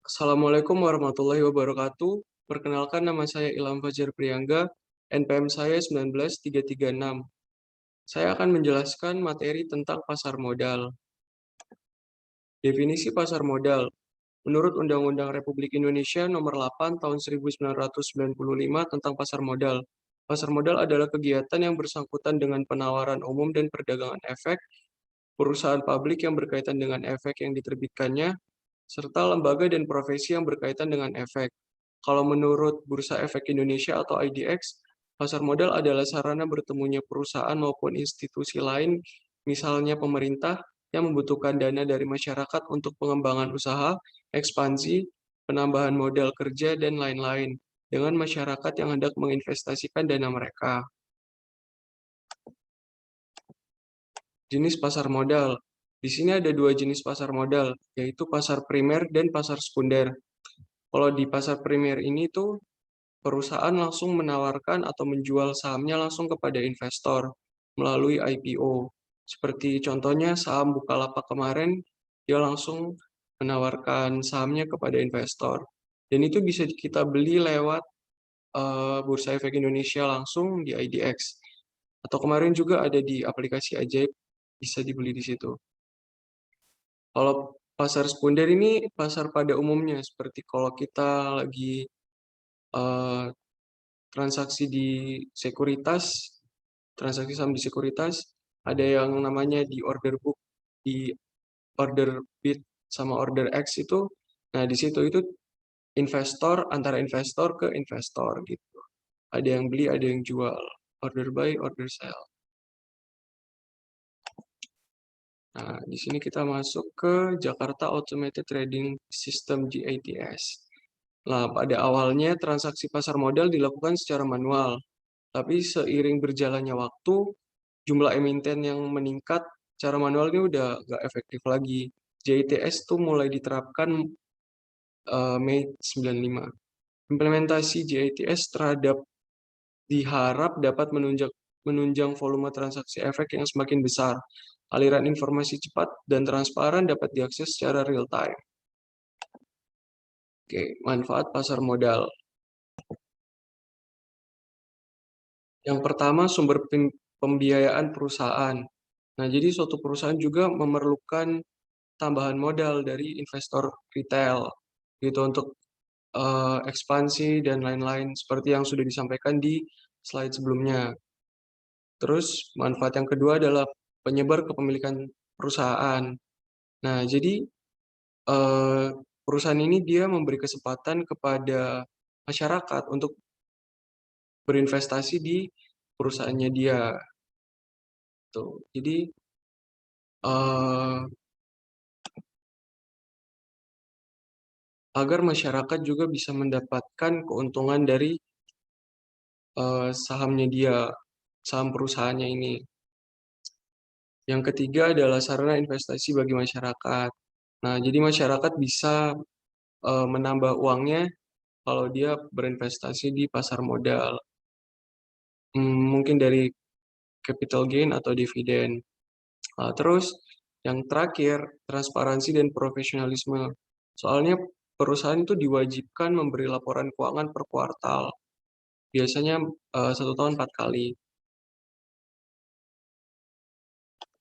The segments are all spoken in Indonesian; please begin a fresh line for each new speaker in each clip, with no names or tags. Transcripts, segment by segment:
Assalamualaikum warahmatullahi wabarakatuh. Perkenalkan nama saya Ilham Fajar Priyangga, NPM saya 19336. Saya akan menjelaskan materi tentang pasar modal. Definisi pasar modal. Menurut Undang-Undang Republik Indonesia Nomor 8 Tahun 1995 tentang pasar modal. Pasar modal adalah kegiatan yang bersangkutan dengan penawaran umum dan perdagangan efek, perusahaan publik yang berkaitan dengan efek yang diterbitkannya, serta lembaga dan profesi yang berkaitan dengan efek. Kalau menurut Bursa Efek Indonesia atau IDX, pasar modal adalah sarana bertemunya perusahaan maupun institusi lain, misalnya pemerintah, yang membutuhkan dana dari masyarakat untuk pengembangan usaha, ekspansi, penambahan modal kerja, dan lain-lain, dengan masyarakat yang hendak menginvestasikan dana mereka. Jenis pasar modal. Di sini ada dua jenis pasar modal, yaitu pasar primer dan pasar sekunder. Kalau di pasar primer ini tuh perusahaan langsung menawarkan atau menjual sahamnya langsung kepada investor melalui IPO. Seperti contohnya saham Bukalapak kemarin, dia langsung menawarkan sahamnya kepada investor. Dan itu bisa kita beli lewat Bursa Efek Indonesia langsung di IDX. Atau kemarin juga ada di aplikasi Ajaib, bisa dibeli di situ. Kalau pasar sekunder ini pasar pada umumnya, seperti kalau kita lagi eh, transaksi di sekuritas, transaksi saham di sekuritas, ada yang namanya di order book, di order bid sama order X itu. Nah, di situ itu investor antara investor ke investor gitu. Ada yang beli, ada yang jual. Order buy, order sell. Nah, di sini kita masuk ke Jakarta Automated Trading System (JATS). Nah, pada awalnya transaksi pasar modal dilakukan secara manual, tapi seiring berjalannya waktu, jumlah emiten yang meningkat, cara manual ini udah nggak efektif lagi. JITS tuh mulai diterapkan Mei 95. Implementasi JITS terhadap diharap dapat menunjang volume transaksi efek yang semakin besar. Aliran informasi cepat dan transparan dapat diakses secara real time. Oke, manfaat pasar modal. Yang pertama, sumber pembiayaan perusahaan. Nah, jadi suatu perusahaan juga memerlukan tambahan modal dari investor retail gitu untuk ekspansi dan lain-lain seperti yang sudah disampaikan di slide sebelumnya. Terus manfaat yang kedua adalah penyebar kepemilikan perusahaan. Nah, jadi eh, perusahaan ini dia memberi kesempatan kepada masyarakat untuk berinvestasi di perusahaannya dia. Tuh. Jadi eh, agar masyarakat juga bisa mendapatkan keuntungan dari sahamnya dia, saham perusahaannya ini. Yang ketiga adalah sarana investasi bagi masyarakat. Nah, jadi masyarakat bisa menambah uangnya kalau dia berinvestasi di pasar modal. Mungkin dari capital gain atau dividen. Terus yang terakhir, transparansi dan profesionalisme. Soalnya perusahaan itu diwajibkan memberi laporan keuangan per kuartal. Biasanya 1 tahun 4 kali.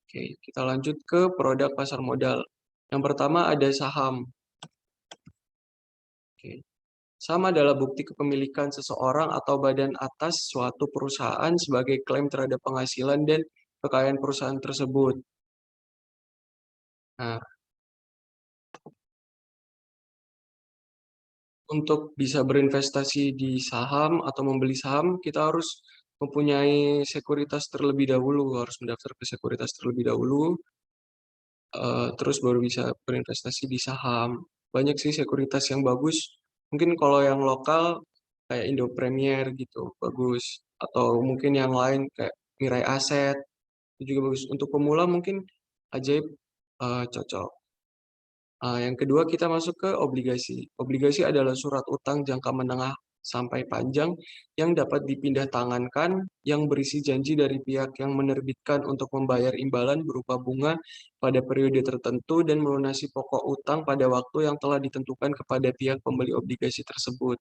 Oke, kita lanjut ke produk pasar modal. Yang pertama ada saham. Oke. Saham adalah bukti kepemilikan seseorang atau badan atas suatu perusahaan sebagai klaim terhadap penghasilan dan kekayaan perusahaan tersebut. Nah, untuk bisa berinvestasi di saham atau membeli saham, kita harus mempunyai sekuritas terlebih dahulu, harus mendaftar ke sekuritas terlebih dahulu, terus baru bisa berinvestasi di saham. Banyak sih sekuritas yang bagus. Mungkin kalau yang lokal kayak Indo Premier gitu, bagus. Atau mungkin yang lain kayak Mirai Aset, itu juga bagus. Untuk pemula mungkin Ajaib cocok. Yang kedua kita masuk ke obligasi. Obligasi adalah surat utang jangka menengah sampai panjang yang dapat dipindah tangankan yang berisi janji dari pihak yang menerbitkan untuk membayar imbalan berupa bunga pada periode tertentu dan melunasi pokok utang pada waktu yang telah ditentukan kepada pihak pembeli obligasi tersebut.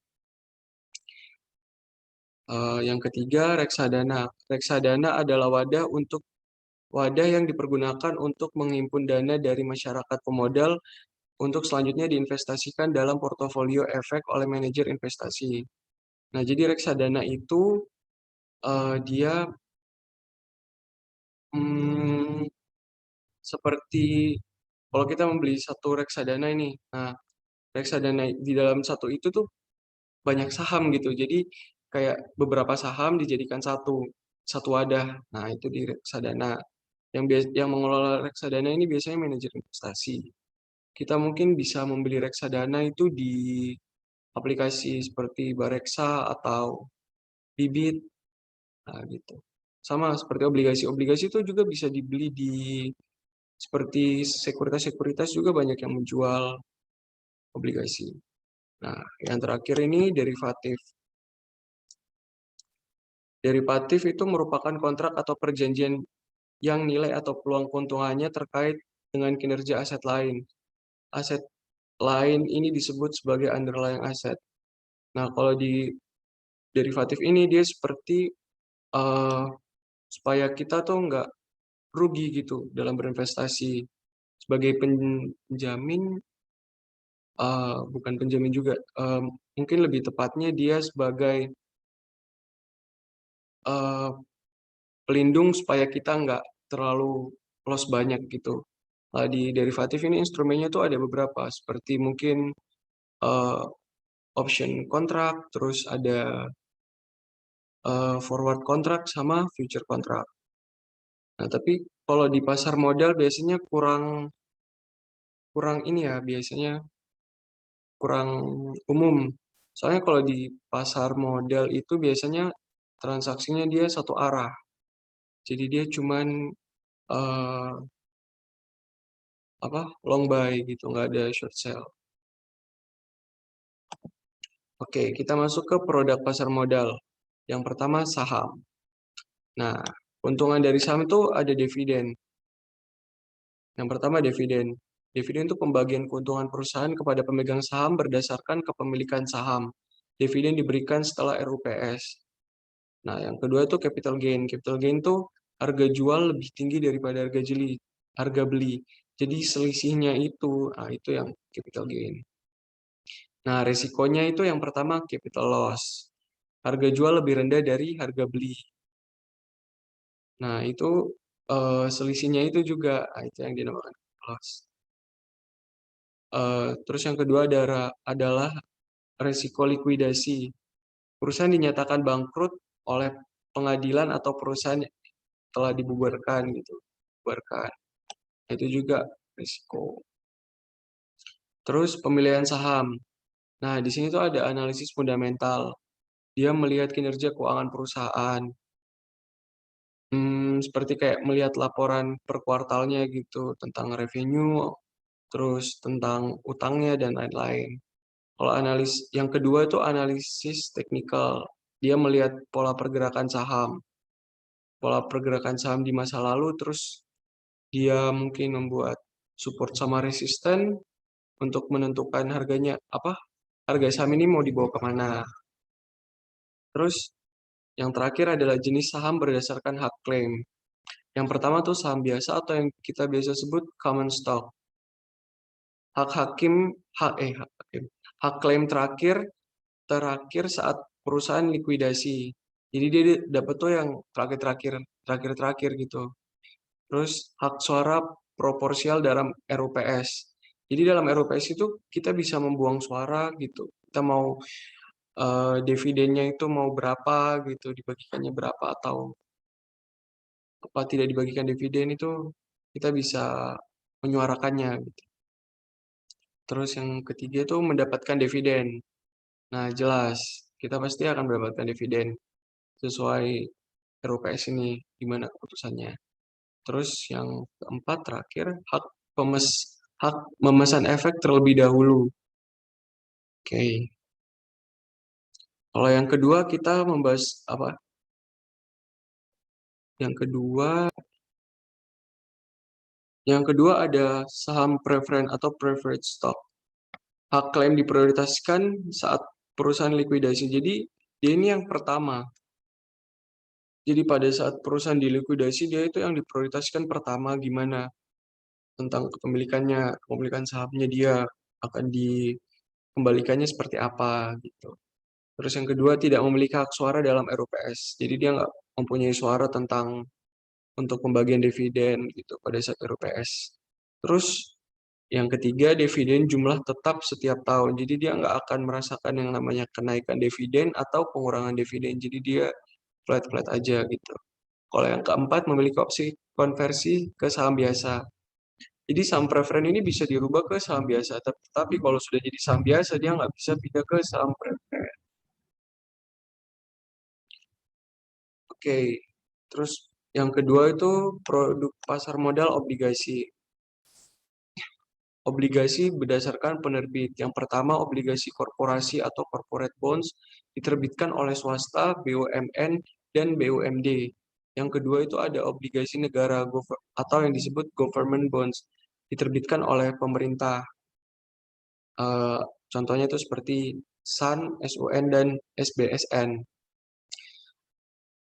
Yang ketiga, reksadana. Reksadana adalah wadah yang dipergunakan untuk menghimpun dana dari masyarakat pemodal untuk selanjutnya diinvestasikan dalam portofolio efek oleh manajer investasi. Nah, jadi reksadana itu dia hmm, seperti kalau kita membeli satu reksadana ini, nah reksadana di dalam satu itu tuh banyak saham gitu. Jadi kayak beberapa saham dijadikan satu wadah. Nah, itu di reksadana. Yang mengelola reksadana ini biasanya manajer investasi. Kita mungkin bisa membeli reksadana itu di aplikasi seperti Bareksa atau Bibit, nah gitu. Sama seperti obligasi. Obligasi itu juga bisa dibeli di seperti sekuritas-sekuritas juga banyak yang menjual obligasi. Nah, yang terakhir ini derivatif. Derivatif itu merupakan kontrak atau perjanjian yang nilai atau peluang keuntungannya terkait dengan kinerja aset lain. Aset lain ini disebut sebagai underlying asset. Nah, kalau di derivatif ini dia seperti uh, supaya kita tuh nggak rugi gitu dalam berinvestasi. Sebagai penjamin, bukan penjamin juga, mungkin lebih tepatnya dia sebagai uh, pelindung supaya kita nggak terlalu loss banyak gitu. Di derivatif ini instrumennya tuh ada beberapa, seperti mungkin uh, option kontrak, terus ada forward kontrak sama future kontrak. Nah, tapi kalau di pasar modal biasanya kurang kurang ini ya, biasanya kurang umum. Soalnya kalau di pasar modal itu biasanya transaksinya dia satu arah. Jadi dia cuman eh, long buy gitu, nggak ada short sell. Oke, kita masuk ke produk pasar modal. Yang pertama saham. Nah, keuntungan dari saham itu ada dividen. Yang pertama dividen. Dividen itu pembagian keuntungan perusahaan kepada pemegang saham berdasarkan kepemilikan saham. Dividen diberikan setelah RUPS. Nah, yang kedua itu capital gain. Capital gain itu harga jual lebih tinggi daripada harga beli. Jadi selisihnya itu yang capital gain. Nah, resikonya itu yang pertama capital loss. Harga jual lebih rendah dari harga beli. Nah, itu selisihnya itu juga itu yang dinamakan loss. Terus yang kedua adalah resiko likuidasi. Perusahaan dinyatakan bangkrut oleh pengadilan atau perusahaan telah dibubarkan gitu. Bubarkan. Itu juga risiko. Terus pemilihan saham. Nah, di sini tuh ada analisis fundamental. Dia melihat kinerja keuangan perusahaan. Seperti kayak melihat laporan per kuartalnya gitu tentang revenue, terus tentang utangnya dan lain-lain. Kalau yang kedua itu analisis teknikal. Dia melihat pola pergerakan saham. Pola pergerakan saham di masa lalu, terus dia mungkin membuat support sama resisten untuk menentukan harga saham ini mau dibawa kemana. Terus yang terakhir adalah jenis saham berdasarkan hak klaim. Yang pertama tuh saham biasa atau yang kita biasa sebut common stock. Hak hakim, hak hakim. Hak klaim terakhir saat perusahaan likuidasi. Jadi dia dapat tuh yang terakhir gitu. Terus hak suara proporsial dalam RUPS. Jadi dalam RUPS itu kita bisa membuang suara gitu. Kita mau dividennya itu mau berapa gitu, dibagikannya berapa atau tidak dibagikan dividen itu kita bisa menyuarakannya gitu. Terus yang ketiga itu mendapatkan dividen. Nah, jelas kita pasti akan mendapatkan dividen sesuai RUPS ini gimana keputusannya. Terus yang keempat terakhir hak memesan efek terlebih dahulu. Oke. Kalau yang kedua kita membahas apa? Yang kedua ada saham preferen atau preferred stock. Hak klaim diprioritaskan saat perusahaan likuidasi. Jadi dia ini yang pertama. Jadi pada saat perusahaan dilikuidasi dia itu yang diprioritaskan pertama gimana tentang kepemilikan sahamnya dia akan dikembalikannya seperti apa gitu. Terus yang kedua tidak memiliki hak suara dalam RUPS. Jadi dia nggak mempunyai suara tentang untuk pembagian dividen gitu pada saat RUPS. Terus yang ketiga, dividen jumlah tetap setiap tahun. Jadi dia nggak akan merasakan yang namanya kenaikan dividen atau pengurangan dividen. Jadi dia flat-flat aja gitu. Kalau yang keempat, memiliki opsi konversi ke saham biasa. Jadi saham preferen ini bisa dirubah ke saham biasa. Tapi kalau sudah jadi saham biasa, dia nggak bisa pindah ke saham preferen. Oke, terus yang kedua itu produk pasar modal obligasi. Obligasi berdasarkan penerbit. Yang pertama, obligasi korporasi atau corporate bonds diterbitkan oleh swasta, BUMN, dan BUMD. Yang kedua itu ada obligasi negara atau yang disebut government bonds diterbitkan oleh pemerintah. Eh, Contohnya itu seperti SUN, SUN, dan SBSN.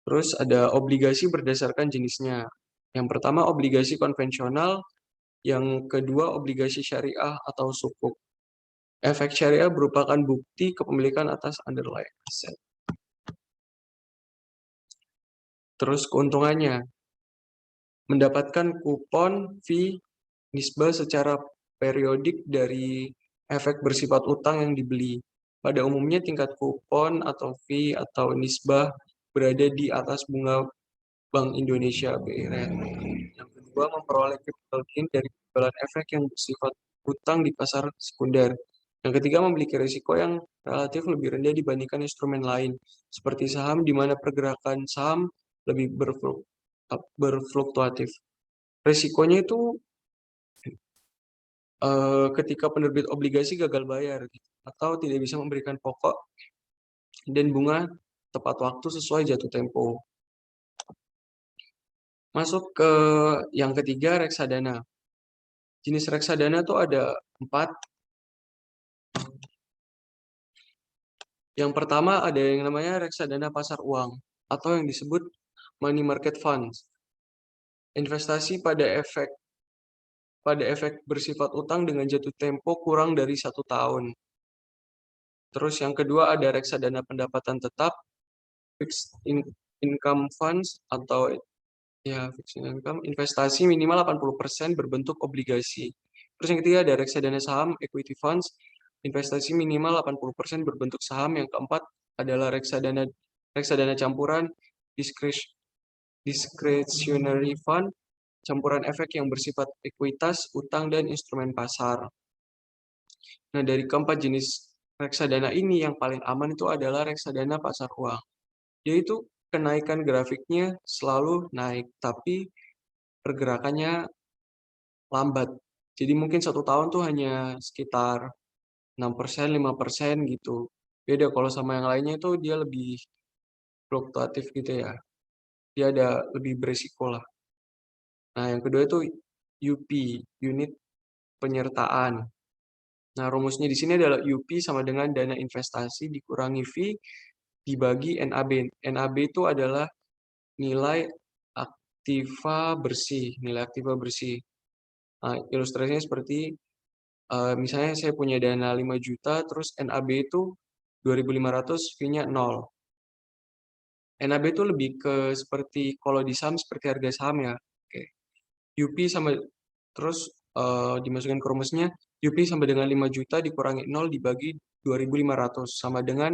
Terus ada obligasi berdasarkan jenisnya. Yang pertama obligasi konvensional, yang kedua obligasi syariah atau sukuk. Efek syariah merupakan bukti kepemilikan atas underlying aset. Terus keuntungannya, mendapatkan kupon fee nisbah secara periodik dari efek bersifat utang yang dibeli. Pada umumnya tingkat kupon atau fee atau nisbah berada di atas bunga Bank Indonesia BI Rate. Yang kedua, memperoleh capital gain dari penjualan efek yang bersifat utang di pasar sekunder. Yang ketiga, memiliki risiko yang relatif lebih rendah dibandingkan instrumen lain, seperti saham di mana pergerakan saham lebih berfluktuatif. Risikonya itu ketika penerbit obligasi gagal bayar atau tidak bisa memberikan pokok dan bunga tepat waktu sesuai jatuh tempo. Masuk ke yang ketiga, reksadana. Jenis reksadana tuh ada 4. Yang pertama ada yang namanya reksadana pasar uang atau yang disebut money market funds. Investasi pada efek bersifat utang dengan jatuh tempo kurang dari 1 tahun. Terus yang kedua ada reksadana pendapatan tetap, fixed income funds atau ya fixed income, investasi minimal 80% berbentuk obligasi. Terus yang ketiga ada reksadana saham, equity funds, investasi minimal 80% berbentuk saham. Yang keempat adalah reksadana campuran, discretionary fund, campuran efek yang bersifat ekuitas, utang, dan instrumen pasar. Nah, dari keempat jenis reksadana ini yang paling aman itu adalah reksadana pasar uang. Yaitu kenaikan grafiknya selalu naik, tapi pergerakannya lambat. Jadi mungkin 1 tahun tuh hanya sekitar 6%, 5% gitu. Beda kalau sama yang lainnya itu dia lebih fluktuatif gitu ya. Dia ada lebih beresiko lah. Nah, yang kedua itu UP, unit penyertaan. Nah, rumusnya di sini adalah UP sama dengan dana investasi dikurangi fee dibagi NAB. NAB itu adalah nilai aktiva bersih, nilai aktiva bersih. Nah, ilustrasinya seperti misalnya saya punya dana 5 juta, terus NAB itu 2.500, fee-nya 0. NAB itu lebih ke seperti kalau di saham seperti harga saham ya. Oke. UP sama terus dimasukin ke rumusnya UP sama dengan 5 juta dikurangi 0 dibagi 2.500 sama dengan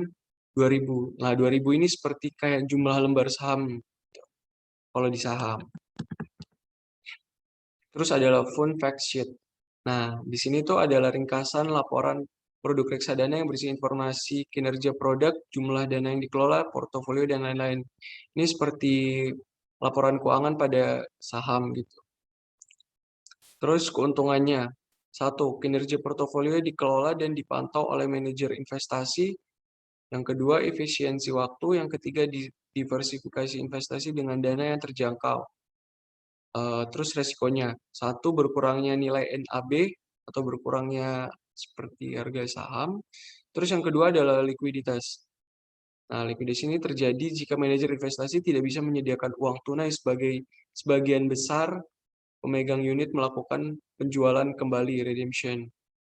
2.000. Nah, 2.000 ini seperti kayak jumlah lembar saham kalau di saham. Terus adalah fund fact sheet. Nah, di sini tuh adalah ringkasan laporan produk reksadana yang berisi informasi kinerja produk, jumlah dana yang dikelola, portofolio, dan lain-lain. Ini seperti laporan keuangan pada saham gitu. Terus keuntungannya. 1. Kinerja portofolio dikelola dan dipantau oleh manajer investasi Yang kedua, efisiensi waktu. Yang ketiga, diversifikasi investasi dengan dana yang terjangkau. Terus resikonya, satu, berkurangnya nilai NAB atau berkurangnya seperti harga saham. Terus yang kedua adalah likuiditas. Nah, likuiditas ini terjadi jika manajer investasi tidak bisa menyediakan uang tunai sebagian besar pemegang unit melakukan penjualan kembali redemption.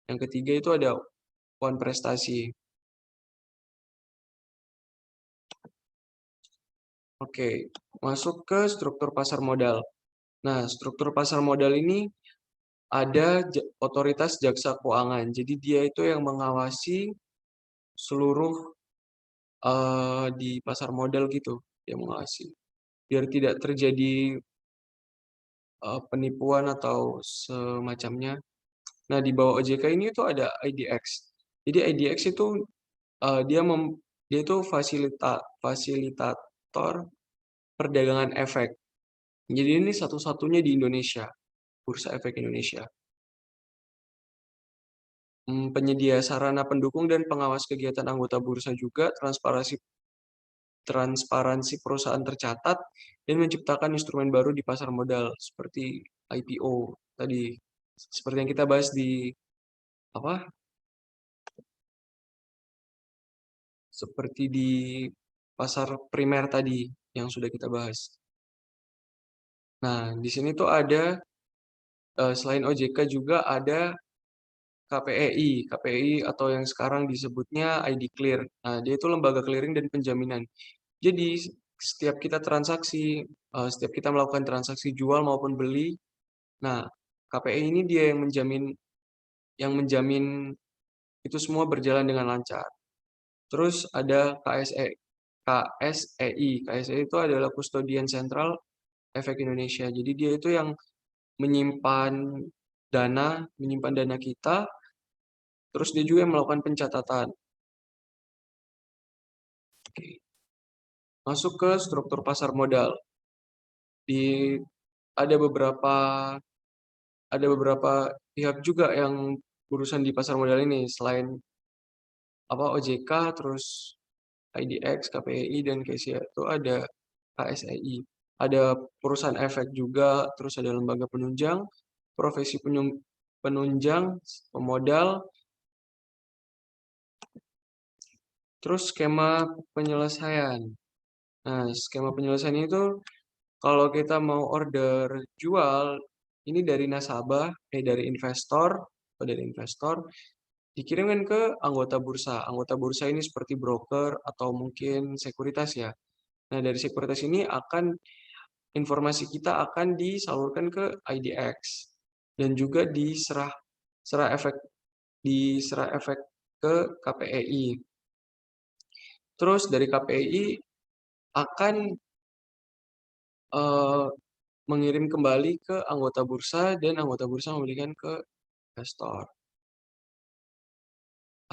Yang ketiga itu ada uang prestasi. Oke, masuk ke struktur pasar modal. Nah, struktur pasar modal ini ada otoritas jaksa keuangan. Jadi dia itu yang mengawasi seluruh di pasar modal gitu, dia mengawasi. Biar tidak terjadi penipuan atau semacamnya. Nah, di bawah OJK ini itu ada IDX. Jadi IDX itu dia itu fasilitator perdagangan efek. Jadi ini satu-satunya di Indonesia, Bursa Efek Indonesia. Penyedia sarana pendukung dan pengawas kegiatan anggota bursa juga, transparansi perusahaan tercatat, dan menciptakan instrumen baru di pasar modal seperti IPO tadi, seperti yang kita bahas di apa? Seperti di pasar primer tadi yang sudah kita bahas. Nah, di sini tuh ada selain OJK juga ada KPEI. KPEI atau yang sekarang disebutnya ID Clear. Nah, dia itu lembaga clearing dan penjaminan. Jadi setiap kita setiap kita melakukan transaksi jual maupun beli, nah KPEI ini dia yang menjamin itu semua berjalan dengan lancar. Terus ada KSEI. KSEI itu adalah Kustodian Sentral Efek Indonesia. Jadi dia itu yang menyimpan menyimpan dana kita, terus dia juga yang melakukan pencatatan. Oke. Masuk ke struktur pasar modal. Di ada beberapa pihak juga yang berurusan di pasar modal ini selain OJK, terus IDX, KPI dan KCA itu ada KSEI. Ada perusahaan efek juga, terus ada lembaga penunjang, profesi penunjang, pemodal, terus skema penyelesaian. Nah, skema penyelesaian itu kalau kita mau order jual, ini dari nasabah, dari investor, atau dari investor, dikirimkan ke anggota bursa. Anggota bursa ini seperti broker atau mungkin sekuritas ya. Nah, dari sekuritas ini informasi kita akan disalurkan ke IDX dan juga diserah efek ke KPEI. Terus dari KPEI akan mengirim kembali ke anggota bursa dan anggota bursa memberikan ke investor.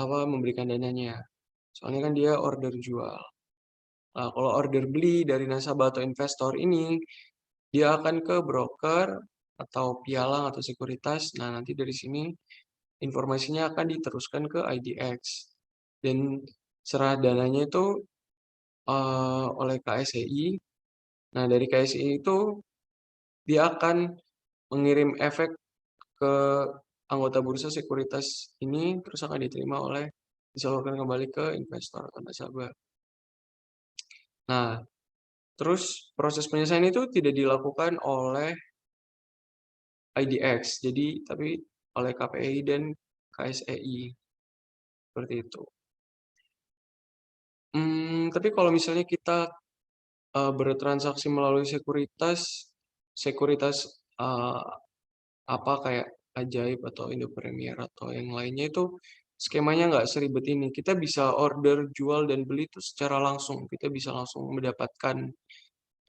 Memberikan dananya. Soalnya kan dia order jual. Nah, kalau order beli dari nasabah atau investor ini, dia akan ke broker atau pialang atau sekuritas. Nah, nanti dari sini informasinya akan diteruskan ke IDX. Dan serah dananya itu oleh KSEI. Nah, dari KSEI itu dia akan mengirim efek ke anggota bursa sekuritas ini, terus akan disalurkan kembali ke investor atau nasabah. Nah, terus proses penyelesaian itu tidak dilakukan oleh IDX, tapi oleh KPI dan KSEI. Seperti itu. Tapi kalau misalnya kita bertransaksi melalui sekuritas kayak Ajaib atau Indo Premier atau yang lainnya itu skemanya nggak seribet ini. Kita bisa order jual dan beli itu secara langsung. Kita bisa langsung mendapatkan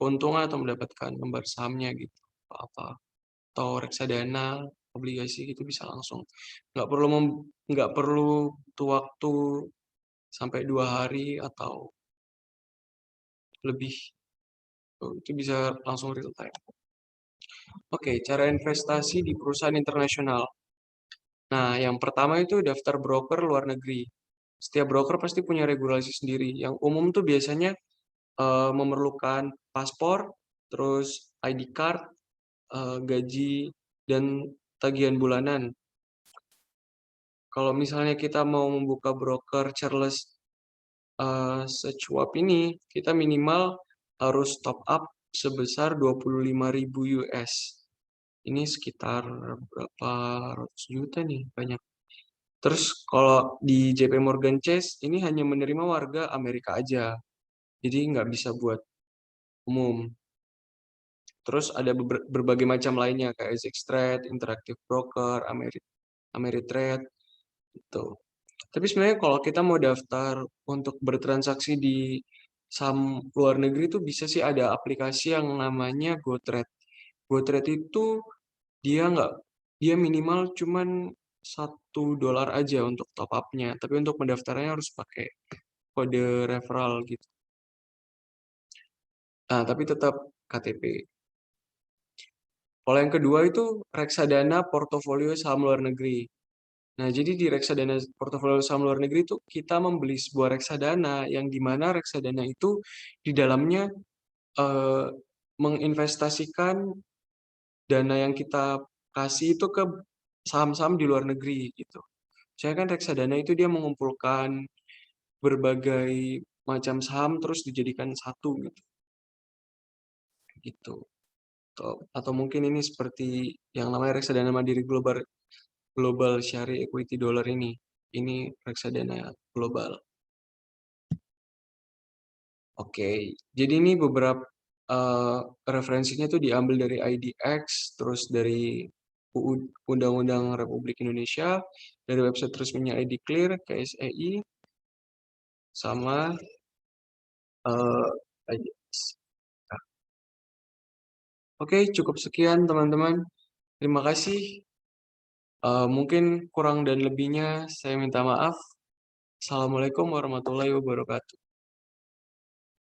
keuntungan atau mendapatkan lembar sahamnya gitu. Atau reksadana, obligasi gitu bisa langsung. Nggak perlu butuh waktu sampai 2 hari atau lebih. Itu bisa langsung real time. Oke, cara investasi di perusahaan internasional. Nah, yang pertama itu daftar broker luar negeri. Setiap broker pasti punya regulasi sendiri. Yang umum tuh biasanya memerlukan paspor, terus ID card, gaji, dan tagihan bulanan. Kalau misalnya kita mau membuka broker Charles Schwab ini, kita minimal harus top up sebesar 25.000 US. Ini sekitar berapa ratus juta nih, banyak. Terus kalau di JP Morgan Chase ini hanya menerima warga Amerika aja, jadi nggak bisa buat umum. Terus ada berbagai macam lainnya kayak Zextrade, Interactive Broker, Ameritrade, gitu. Tapi sebenarnya kalau kita mau daftar untuk bertransaksi di saham luar negeri itu bisa sih ada aplikasi yang namanya GoTrade. GoTrade itu dia nggak dia minimal cuman $1 aja untuk top up-nya, tapi untuk mendaftarnya harus pakai kode referral gitu. Nah, tapi tetap KTP. Kalau yang kedua itu reksadana portofolio saham luar negeri. Nah, jadi di reksadana portofolio saham luar negeri itu kita membeli sebuah reksadana yang dimana reksadana itu di dalamnya eh, menginvestasikan dana yang kita kasih itu ke saham-saham di luar negeri gitu. Saya kan reksadana itu dia mengumpulkan berbagai macam saham terus dijadikan satu gitu. Gitu. Atau mungkin ini seperti yang namanya reksadana Mandiri Global Global Syari Equity Dollar ini. Ini reksadana global. Oke, jadi ini beberapa referensinya tuh diambil dari IDX, terus dari Undang-Undang Republik Indonesia, dari website resminya ID Clear, KSEI, sama IDX. Nah, oke, cukup sekian teman-teman. Terima kasih. Mungkin kurang dan lebihnya saya minta maaf. Assalamualaikum warahmatullahi wabarakatuh.